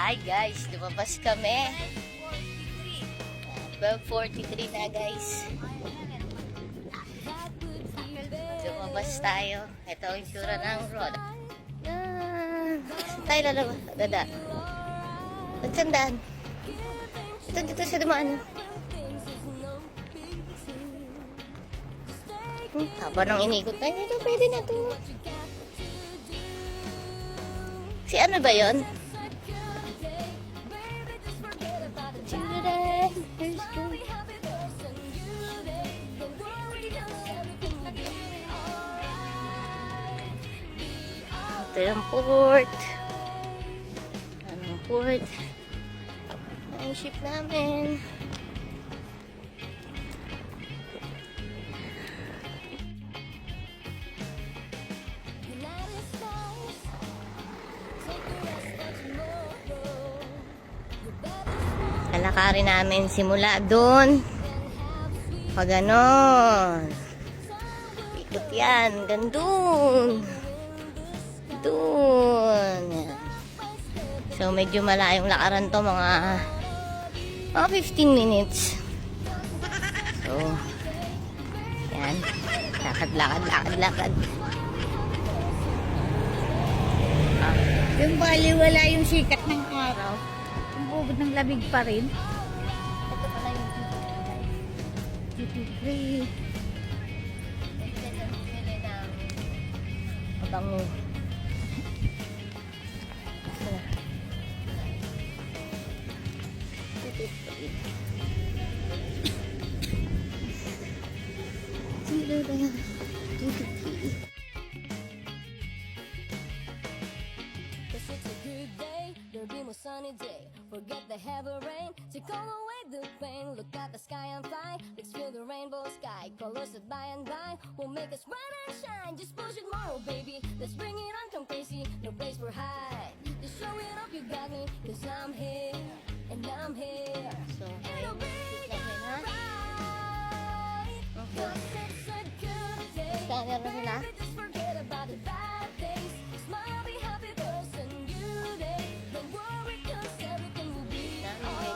Hi guys, lumabas kami. 12:43 na guys. Lumabas tayo. Ito ang itsura ng road. Tayo lalabas. Dada. Nagsandaan. Dito sa dumaan. Haba nang inikot tayo. Ito, pwede na to. Si ano ba yun? Ito yung port. Anong port? Ang ship namin. Lalakarin namin simula doon. Pag ganon. Ikot yan. Gandun. Doon. So, medyo malayong lakaran to. Mga 15 minutes. So, yan. Lakad. Yung baliwala yung sikat ng araw, yung bubod ng lamig pa rin. Ito pala yung Duty free. mabango. Sunny day, forget the heavy rain, take all away the pain. Look at the sky and fly, let's feel the rainbow sky. Colors that by and by will make us bright and shine. Just push it more, baby, let's bring it on, come crazy. No place for hide, just show it up, you got me. Cause I'm here, and I'm here. So, It'll be alright. okay. 'Cause it's a good day. Scanner na sila. Baby, just forget about the bad days. Smile, be happy, person you day. Don't worry, 'cause everything will be alright.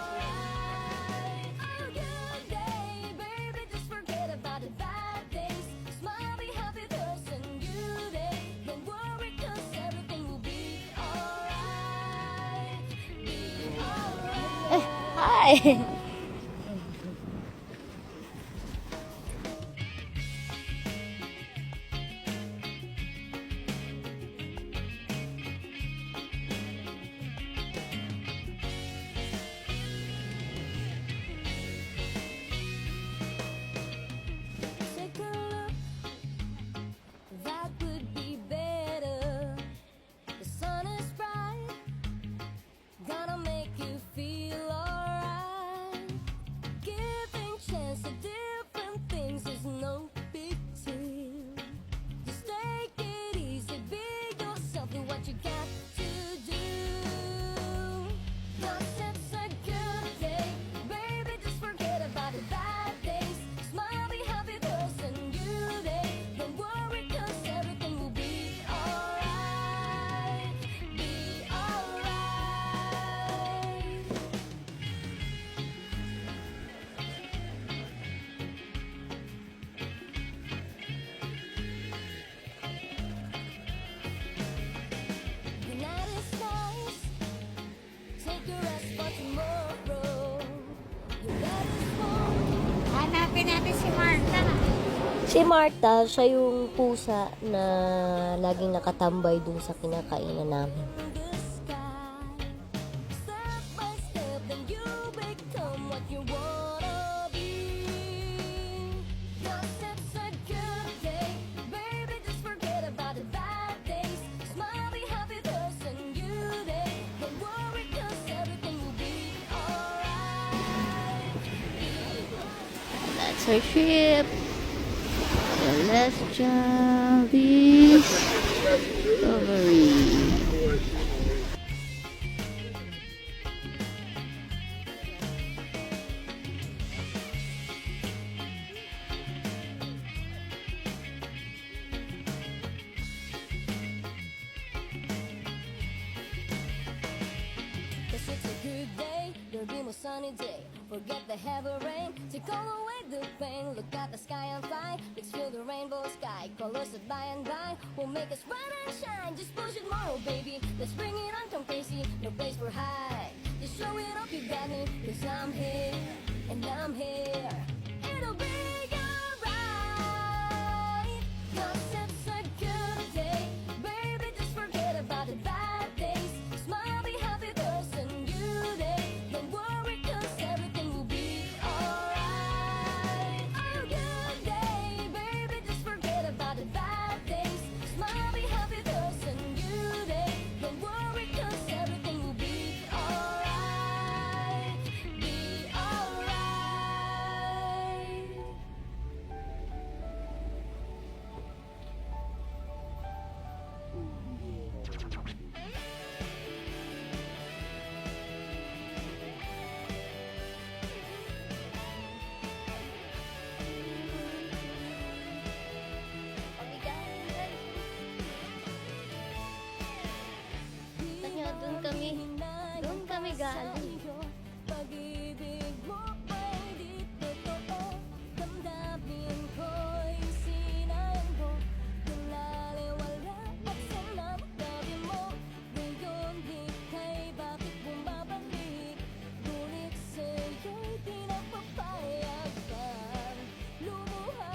A good day, baby, just forget about the bad days. Smile, be happy, person you day. Don't worry, 'cause everything will be alright. Be alright. Hi! Take a look, that would be better. The sun is bright, gonna make you feel alright. Giving chance to different things is no big deal. Just take it easy, be yourself, do what you got to do. 'Cause it's a good day, baby, just forget about the bad days. Smile, be happy, person you day. Don't worry, 'cause everything will be alright. Be alright. The night is nice, take a rest for tomorrow. Your bed is warm. Hanapin natin si Martha. Si Martha, siya yung pusa na laging nakatambay dun sa kinakainan namin. In the sky, step by step, then you become what you wanna be. 'Cause it's a good day, baby, just forget about the bad days. Smile, be happy, person you day. Don't worry, 'cause everything will be alright. That's our ship. Celestial Discovery. sunny day. Forget the heavy rain, take all away the pain. Look at the sky and fly, let's feel the rainbow sky. Colors that by and by will make us bright and shine. Just push it more, oh baby, let's bring it on, come crazy. No place for hide, just show it up, you got me. Cause I'm here, and I'm here. It'll be alright, cause it's a good day. Baby, just forget about the bad days. Smile, be happy, cause a new day. Don't worry, cause everything will be alright. A good day, baby, just forget about the bad days. Smile, be happy, cause a new day. Don't worry, cause everything will be alright. Be alright. Kanya, doon kami galing. Pag-ibig mo ay di totoo. Damdamin ko'y sinayang mo. Pinaliwala at sinamtabi mo. Ngayon di kay bakit bumabalik. Ngunit sa'yo'y di napapayagan lumuha.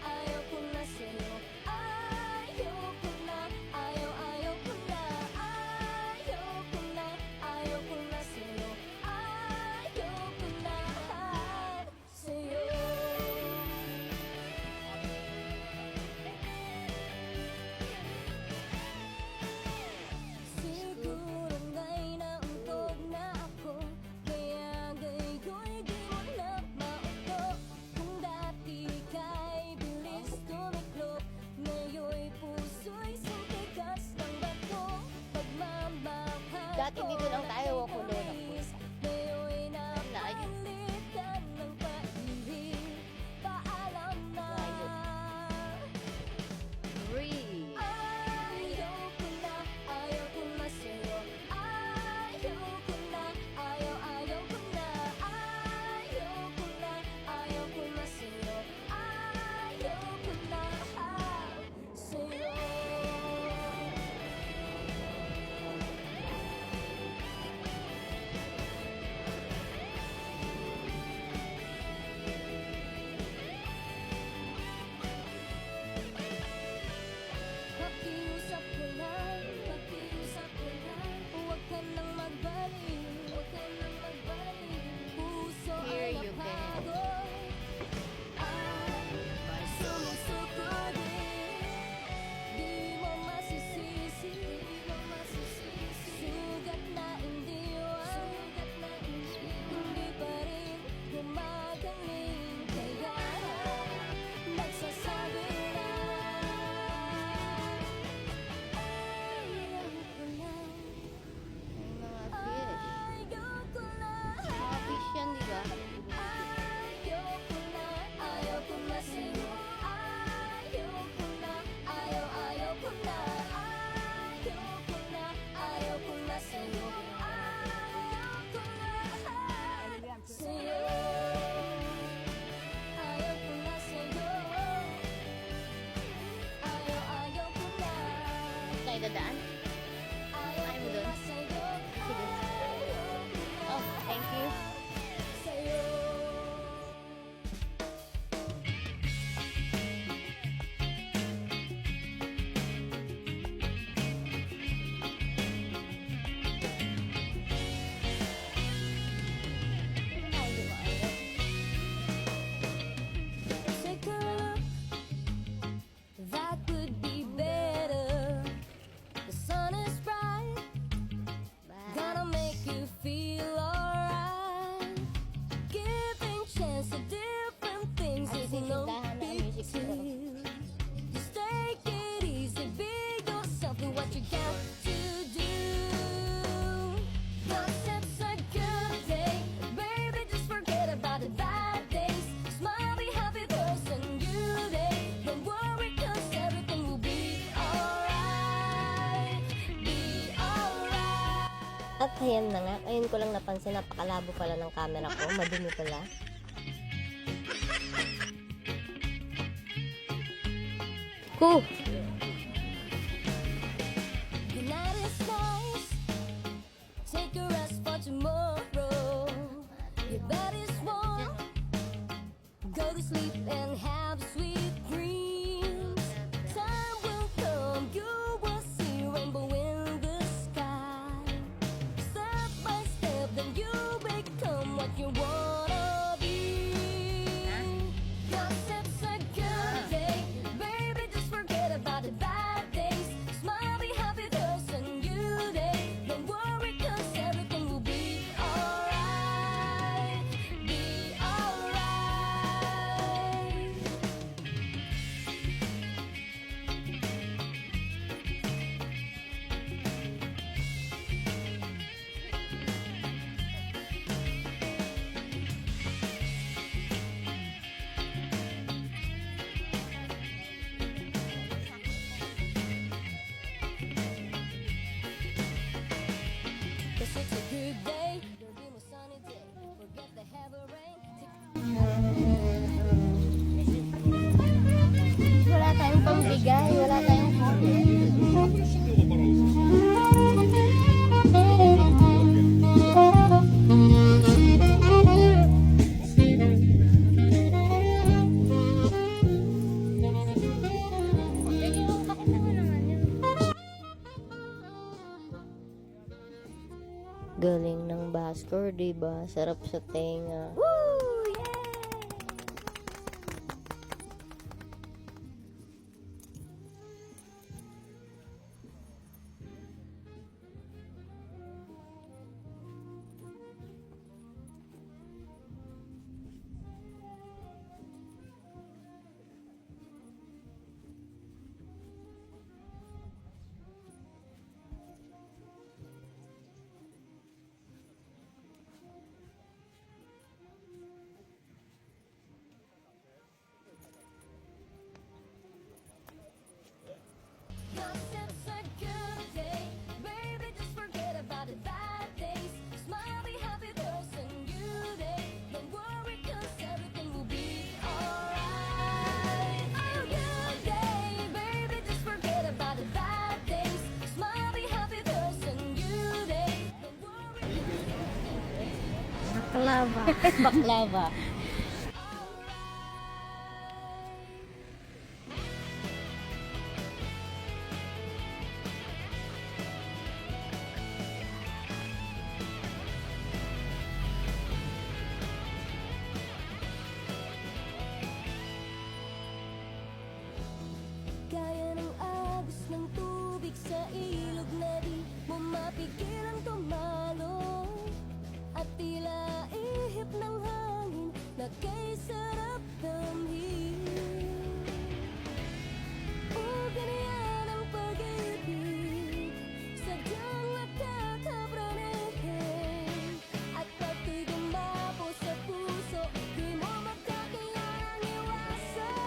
Ayoko na sa'yo. Ayoko na, ayoko na. Ayoko na sa'yo. Ayoko na sa'yo. Siguro nga'y nauntog na ako. Kaya ngayon'y di mo na mauto. Kung dati ka'y bilis tumiklop, ngayon'y puso'y sintigas ng bato. Pagmamahal Dati dito lang tayo kulo na pusa. Ngayon'y napalitan ng pag-ibig. Paalam na. Ayoko na sa'yo. Ayoko na, ayoko na. Ayoko na sa'yo. Ayoko na sa'yo. At ayan na nga, ayun ko lang napansin, napakalabo pala ng camera ko, madumi pala. The night is nice. Take a rest for tomorrow. Your bed is warm. Go to sleep and have sweet dreams. Time will come, you will see rainbow in the sky. Step by step, then you become what you wanna be. Cause it's a good day, baby. Just forget about the bad days. Smile, be happy, there's a new day. Don't worry, cause everything will be alright. Be alright. Cause it's a good day, the dream a sunny day. Forget the heavy rain. Wala tayong pambigay, wala tayong galing ng Baskor, diba? Sarap sa tenga. Cause it's a good day, baby. Just forget about the bad days. Smile, be happy, there's a new day. Don't worry, cause everything will be alright. A good day, baby. Just forget about the bad days. Smile, be happy, there's a new day. Don't worry. baklava. Gaya ng agos ng tubig sa ilog na di mo mapigilang tumalo. At tila ihip ng hangin na kay sarap damhin. O ganyan ang pag-ibig, sadyang nakakapraning. At pag'to'y gumapo sa puso, di mo makakayang iwasan.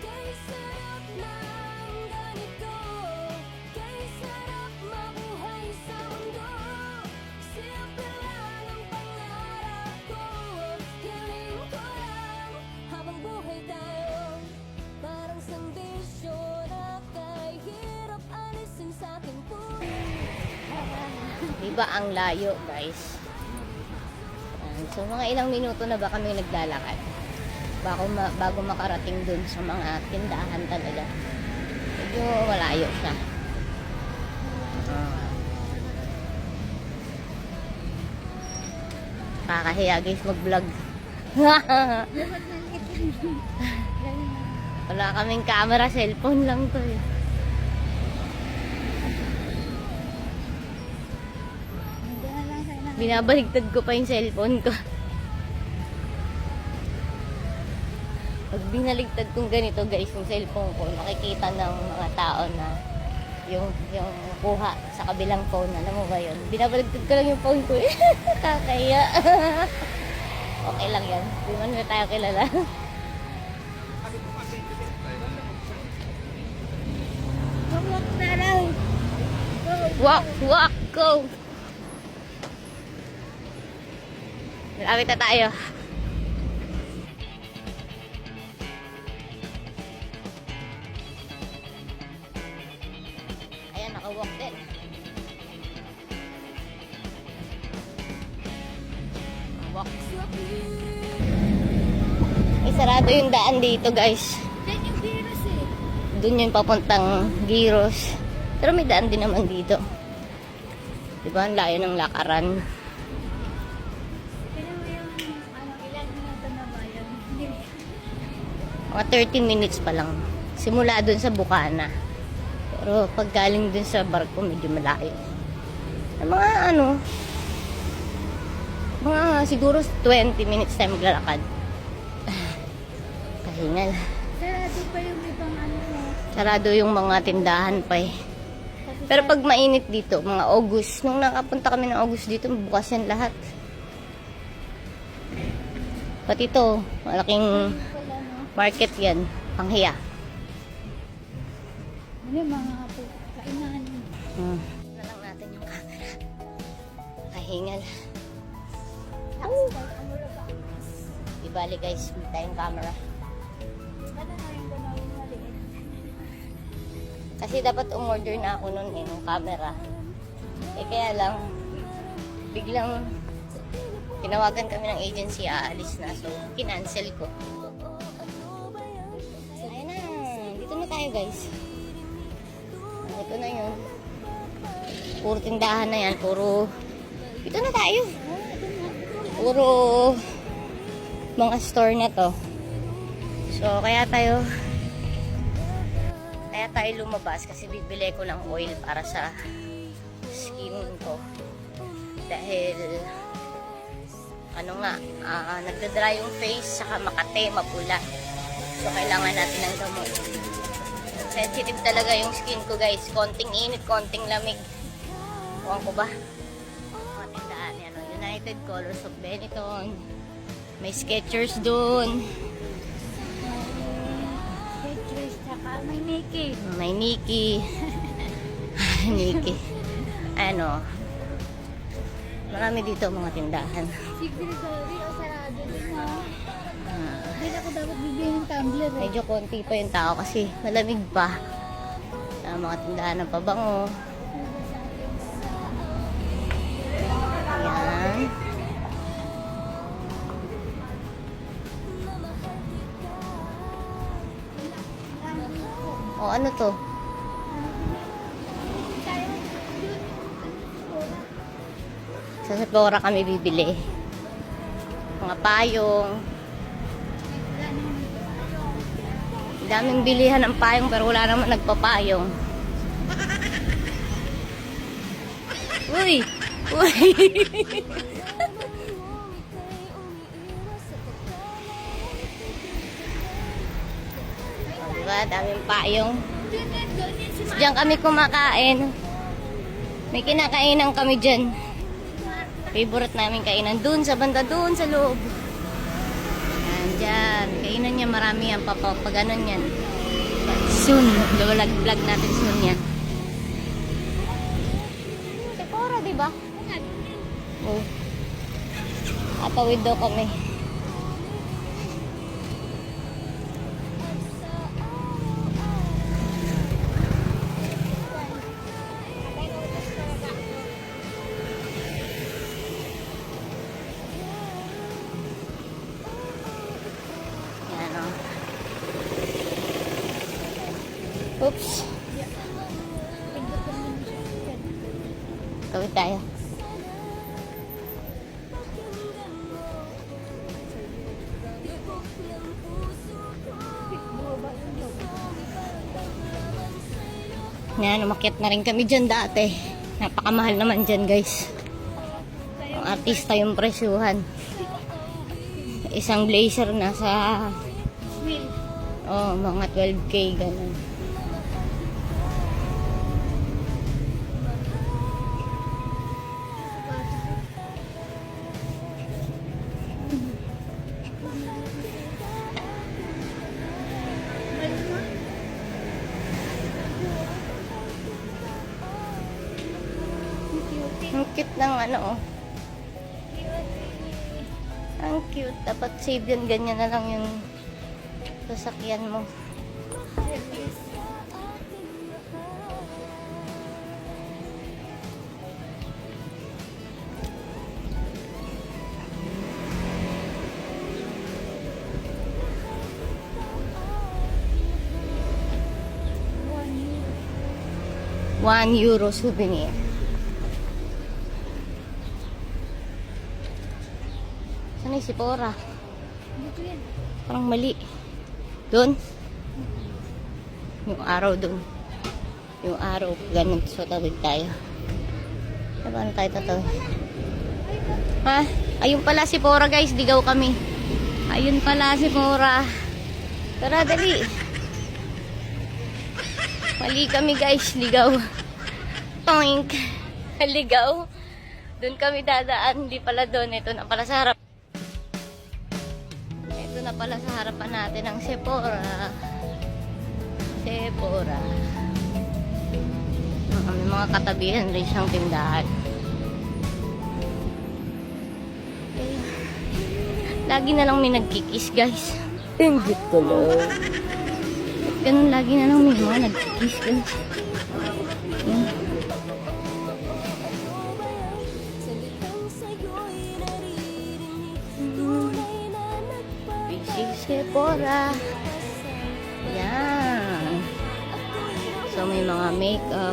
Kay sarap ng ganito, kay sarap mabuhay sa mundo. Simple lang ang pangarap ko, hiling ko lang habang buhay tayo. Parang sambisyo na kahirap alisin sa aking puso. Diba ang layo, guys? So, mga ilang minuto na ba kami naglalakad? Bago makarating dun sa mga tindahan talaga. Medyo malayo siya. Kakahiya, guys, mag-vlog. Wala kaming camera, cellphone lang to eh. Binabaligtad ko pa yung cellphone ko. Pag binaligtad kong ganito, guys, yung cellphone ko, makikita ng mga tao na yung kuha sa kabilang phone. Alam mo ba yun? Binabaligtad ko lang yung phone ko eh. Kakaya. Okay lang yan. Di man na tayo kilala. Kumot na lang. Walk, walk, go! Malapit na tayo. Ayan, naka-walk din. Walk. Sarado yung daan dito, guys. Yan yung virus eh. Doon yung papuntang Giros. Pero may daan din naman dito. Diba? Ang layo ng lakaran. Pero yung, ilan minuto na ba yun? Hindi. Mga 30 minutes pa lang. Simula doon sa Bukana. Pero pag galing doon sa barko, medyo malayo. Mga siguro 20 minutes tayo maglalakad. Kahingal. Sarado pa yung ibang Sarado yung mga tindahan pa eh. Pero pag mainit dito, mga August, nung nakapunta kami ng August dito, bukas yan lahat. Pati ito, malaking market yan, panghiya. Ano yung mga kainan? Na lang natin yung camera. Kahingal. Di bali guys, may tayong camera. Ano na yung gano'n maliit? Kasi dapat umorder na ako nun eh, ng camera. Eh kaya lang, biglang tinawagan kami ng agency, aalis na. So, kinancel ko. Ayun na, dito na tayo guys. Ito na yun. Puro tindahan na yan, puro... Dito na tayo. Puro mga store na to. So, kaya tayo lumabas kasi bibili ko ng oil para sa skin ko. Dahil nagdadry yung face, saka makate, mapula. So, kailangan natin ng gamot. Sensitive talaga yung skin ko guys. Konting init, konting lamig. Huwag ko ba? Mga tindaan yan. United Colors of Benetton. May Skechers doon. Skechers, tsaka may Nike. May Nike. Nike. Marami dito mga tindahan. Siguro o sarado din ha. Hindi ako dapat bibili ng tumbler eh. Medyo konti pa yung tao kasi malamig pa. Mga tindahan ng pabango. Ayan. O ano to? Sa Sephora kami bibili. Mga payong. Daming bilihan ng payong pero wala naman nagpapayong. Uy! Uy! Diba? Daming payong. Diyan kami kumakain. May kinakainan kami dyan. Favorite namin kainan. Doon sa banda, doon sa loob. Yan, dyan. Kainan niya marami yan. Pag ganun yan. Soon. Vlog natin soon yan. Sephora, diba? Oh. Atawid daw kami. Oops. Kawit tayo. Yan, umakyat na rin kami dyan dati. Napakamahal naman dyan guys. Ang artista yung presyuhan. Isang blazer nasa mga 12K ganun. Ang cute ng ano, oh. Ang cute. Dapat save yan. Ganyan na lang yung sasakyan mo. €1 souvenir. Saan yung Sephora? Dito yan. Parang mali. Doon? Yung araw doon. Yung araw. Ganun. So, tawid tayo. Paano tayo tatawid? Ha? Ayun pala Sephora, guys. Ligaw kami. Ayun pala Sephora. Tara, dali. Mali kami, guys. Ligaw. Oink. Ligaw. Doon kami dadaan. Hindi pala doon. Ito na pala sa harap. Ito na pala sa harapan natin ang Sephora. Sephora. May mga katabihan rin siyang tindahan. Okay. Lagi na lang may nagkikis, guys. Inggit ko lang. Ganun lagi na lang may mga nagkikis, guys. Yan. Sephora. Yan. So, may mga makeup.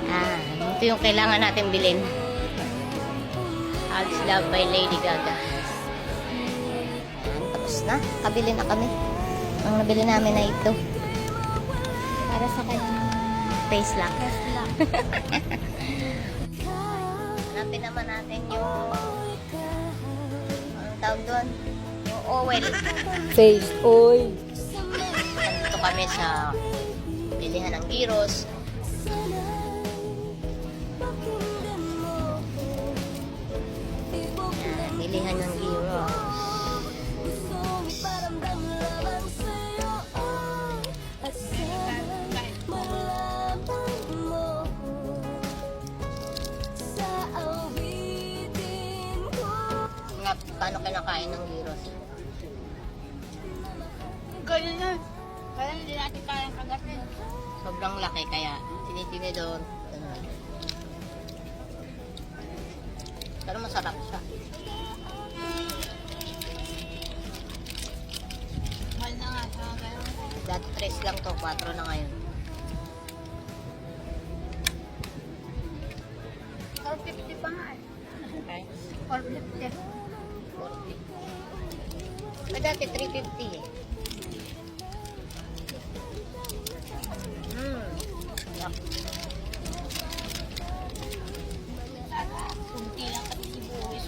Yan. Ito yung kailangan natin bilhin. Hugs Love by Lady Gaga. Yan, tapos na. Kabili na kami. Ang nabili namin na ito. Para sa kanyang Face lock. lang. Hanapin naman natin yung anong tawag doon? Yung oil. Face oil. Nandito kami sa bilihan ng gyros. Yan, bilihan ng gyros. Nga, paano kinakain ng gyros? Ganyan na. Kaya hindi natin kayang kagatin. Sobrang laki kaya tinitinidor. Ganun. Pero masarap siya. Mahal na nga sa ganyan. Dati 3 lang to, 4 na ngayon. 450 pa nga eh. Okay? 450. 40. Dati 350 eh. Yup. Kunti lang kasi sibuhis.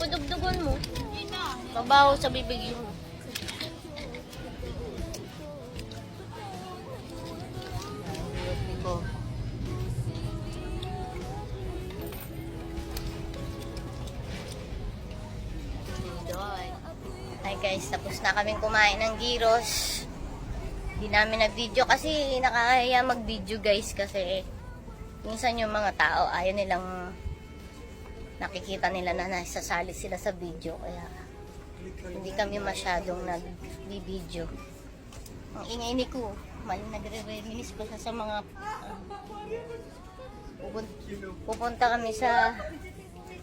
Budugdugon mo. Hindi na. Babaho sa bibig mo. Hi guys, tapos na kaming kumain ng gyros. Hindi namin na-video kasi nakakaya mag-video guys kasi minsan yung mga tao ayaw nilang nakikita nila na nasasali sila sa video kaya hindi kami masyadong nag-video. Ang ingay ni ko, mali nagre-reminis pa siya sa mga pupunta kami sa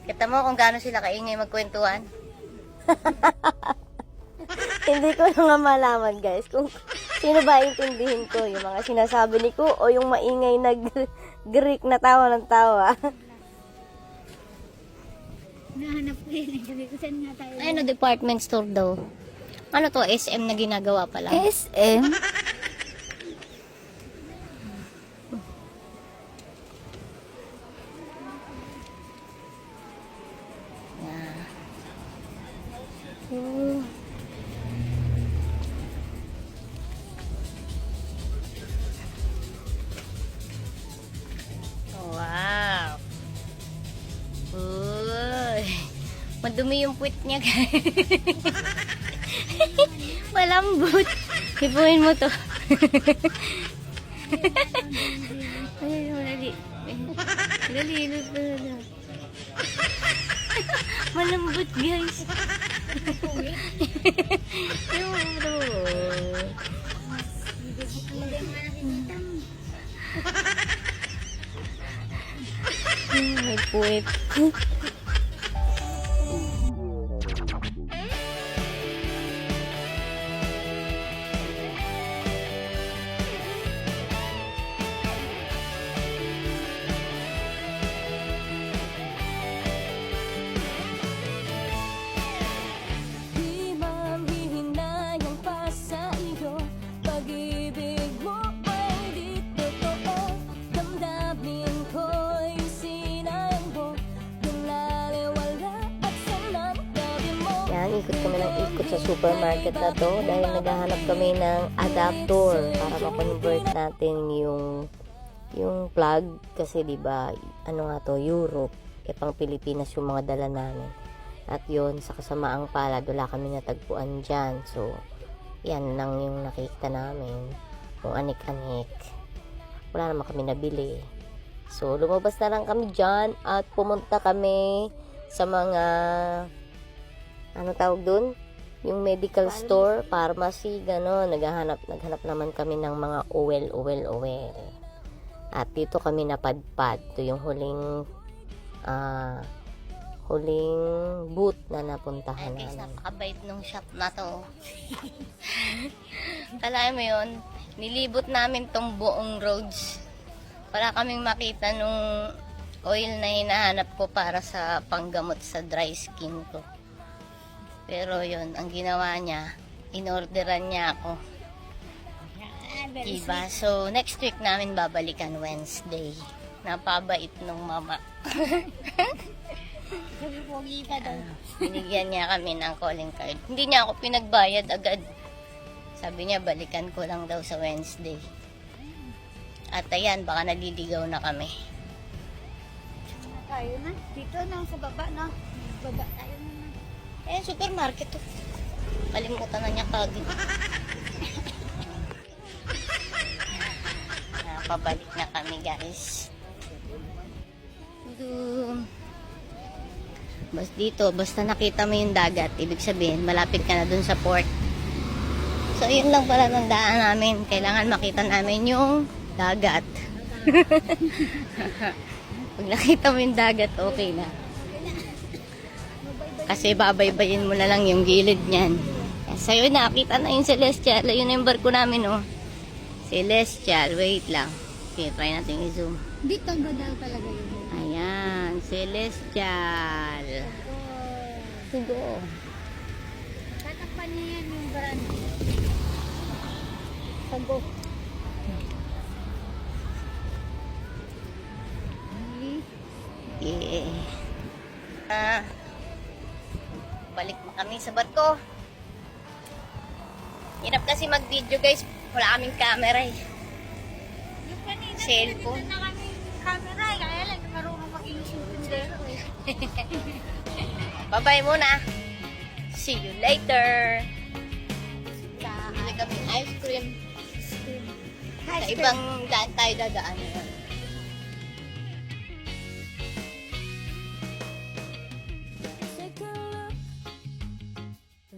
kita mo kung gaano sila kaingay magkwentuhan. Hindi ko na nga malaman guys kung sino ba intindihin ko, yung mga sinasabi ni ko o yung maingay na Greek na tawa ng tawa. Nahanap ko yun. Sabi ko saan nga tayo. Ano, department store daw. Ano to, SM na ginagawa pala? SM? Yeah. Wow. Uy. Madumi yung puwit niya, guys. Malambot. Hipuin mo to. Ay, dali. Dali, dali. Malambot, guys. Yung bro. May puwet. Di man hihinayang pa sa iyo, pag-ibig mo ay di totoo. Damdamin ko'y sinayang mo, pinaliwala at sanandabi mo. Yan, ikot kami ng ikot sa supermarket na to dahil naghahanap kami ng adapter para ma-convert natin yung plug kasi 'di ba ano nga to, Europe, pang Pilipinas yung mga dala namin. At yun, sa kasamaang palad, wala kami natagpuan dyan. So, yan lang yung nakikita namin. Kung anik-anik. Wala naman kami nabili. So, lumabas na lang kami dyan at pumunta kami sa mga ano tawag dun? Yung medical store, pharmacy, gano'n. Naghanap naman kami ng mga oil. At dito kami napadpad. Ito yung huling boot na napuntahan namin. Guys, napakabait nung shop na to. Kalahin mo yun, nilibot namin tong buong roads para kaming makita nung oil na hinahanap ko para sa panggamot sa dry skin ko. Pero yun, ang ginawa niya, inorderan niya ako. Diba? So, next week namin babalikan Wednesday. Napabait nung mama. Pogi pa daw. Binigyan niya kami ng calling card. Hindi niya ako pinagbayad agad. Sabi niya, balikan ko lang daw sa Wednesday. At ayan, baka naliligaw na kami. Tayo na. Dito na, sa baba na. Baba tayo na. Eh, supermarket to. Kalimutan na niya kagad. Pabalik na kami, guys. Basta nakita mo yung dagat, ibig sabihin, malapit ka na dun sa port. So, yun lang pala ng daan namin. Kailangan makita namin yung dagat. Pag nakita mo yung dagat, okay na. Kasi babaybayin mo na lang yung gilid niyan. So, yun, nakita na yung Celestial. Ayun na yung barko namin, oh. Celestial, wait lang. Okay, try natin i-zoom. Dito ang daw talaga yun. Ayan, Celestial. Tugo. Tatakpan niya yan yung barano. Sago. Yeah. Balik na kami sa barko. Hirap kasi mag-video, guys. Wala kaming camera eh. Yung kanina, Cellphone. na kami camera. Kaya lang, marunong mag-iisip yung dero eh. Bye-bye muna. See you later. Bili kami ice cream. Sa ibang daan tayo dadaan ngayon. Take a look,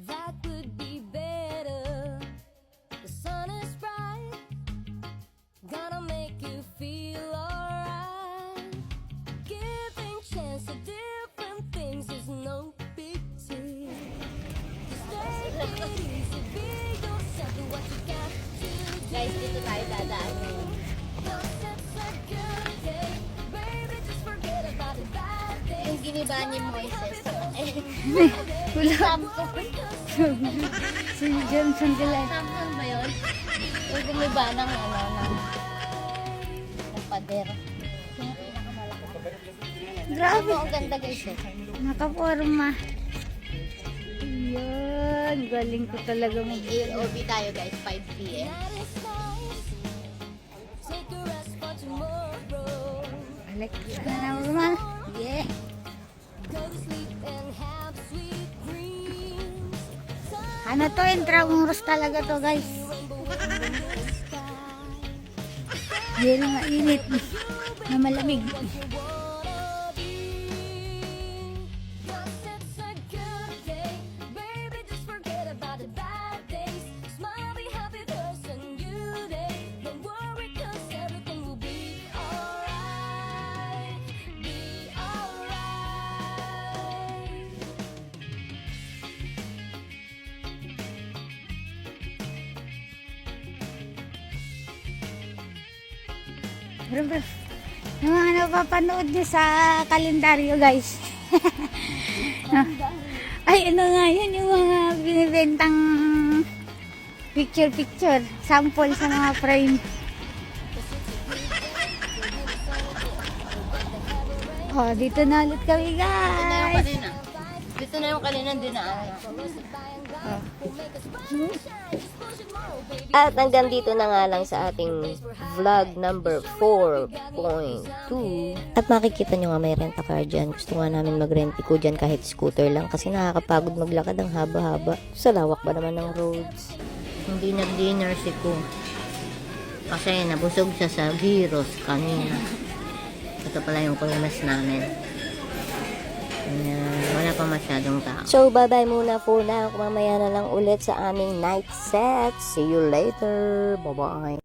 that would be better. The sun is bright, gonna make you feel alright. Giving chance to different things is no big deal. Just take it easy, be yourself, do what you got to do. Guys, dito tayo dadaan ngayon. Yung giniba ni Moises. Si Johnson Dela. Samson ba yun? Yung gumiba ng pader. Grabe. Ang ganda, guys. Nakaporma. Yan. Galing ko talaga mo. May AOB tayo, guys. 5 p.m. Alex ka na naman. Yeah. Ano to? Intramuros talaga to, guys. Yan ang mainit na malamig. you wanna be. 'Cause it's a good day, baby. Just forget about the bad days. Smile, be happy, there's a new day. Don't worry, 'cause everything will be alright. Be alright. Bro, bro. Yung mga napapanood nyo sa kalendaryo, guys. Ay, ano nga yun, yung mga binibentang picture-picture, sample sa mga frame. Oh, dito na ulit kami, guys. Dito na yung kanina dinaan. At hanggang dito na nga lang sa ating vlog number 4.2. At makikita nyo nga may rent-a-car dyan. Gusto nga namin mag-rent-iko dyan kahit scooter lang kasi nakakapagod maglakad ang haba-haba. Sa lawak ba naman ng roads? Hindi nag-dinner si Ku. Kasi nabusog siya sa gyros kanina. Ito pala yung kulimas namin. Ayan, wala pa masyadong tao. So, bye-bye muna for now. Mamaya na lang ulit sa aming night set. See you later. Bye-bye.